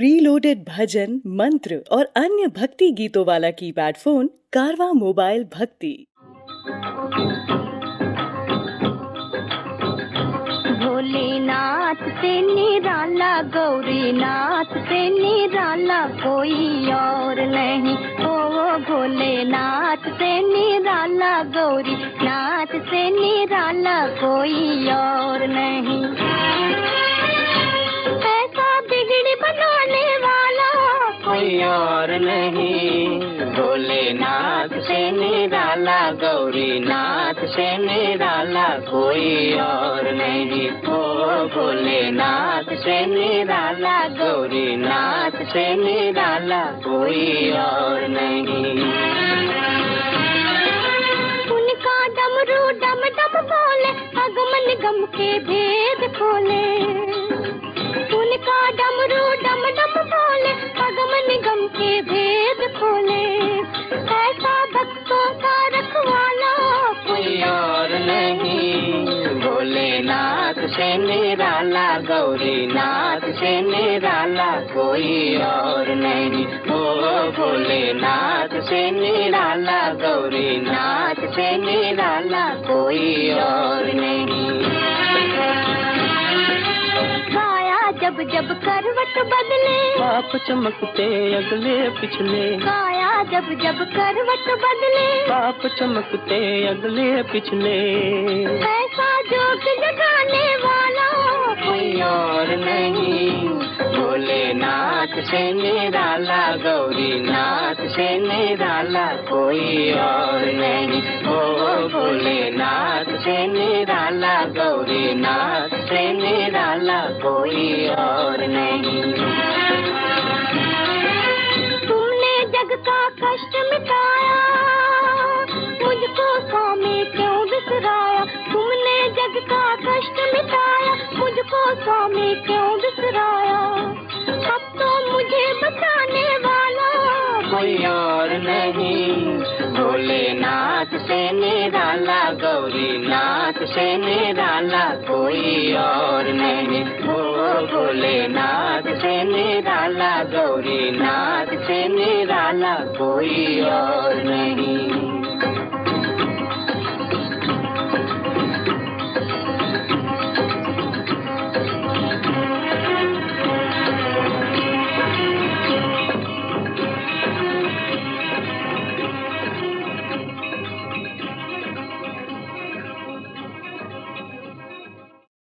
Preloaded भजन, मंत्र और अन्य भक्ति गीतों वाला कीपैड फोन कारवा मोबाइल भक्ति। भोलेनाथ से निराला, गौरीनाथ से निराला कोई और नहीं। ओ भोलेनाथ से निराला, गौरीनाथ से निराला कोई और नहीं। ऐसा बिगड़ी बनाने वाला कोई और नहीं। भोलेनाथ से निराला, गौरीनाथ से निराला कोई और नहीं। ओ भोलेनाथ से निराला, गौरीनाथ से निराला कोई और नहीं। उनका डमरू डम डम बोले, अगमन गम के भेद खोले। उनका डमरू डम डम बोले, अगमन गम के भेद खोले। ऐसा भक्तों का रखवाला कोई और नहीं। भोलेनाथ से निराला, गौरीनाथ से निराला कोई और नहीं। ओ भोलेनाथ से निराला, गौरीनाथ से निराला कोई और नहीं। जब जब करवट बदले, पाप चमकते अगले पिछले। काया जब जब करवट बदले, पाप चमकते अगले पिछले। ऐसा जोग जगाने वाला कोई और नहीं। भोलेनाथ से निराला, गौरीनाथ से निराला कोई और नहीं। ओ भोलेनाथ से निराला, गौरीनाथ से निराला कोई और नहीं। तुमने जग का कष्ट मिटाया, मुझको स्वामी क्यों बिसराया। तुमने जग का कष्ट मिटाया, मुझको स्वामी क्यों बिसराया। अब तो मुझे बचाने वाला कोई और नहीं। भोलेनाथ से निराला, गौरीनाथ से निराला कोई और नहीं। ओ भोलेनाथ से निराला, गौरीनाथ से निराला कोई और नहीं।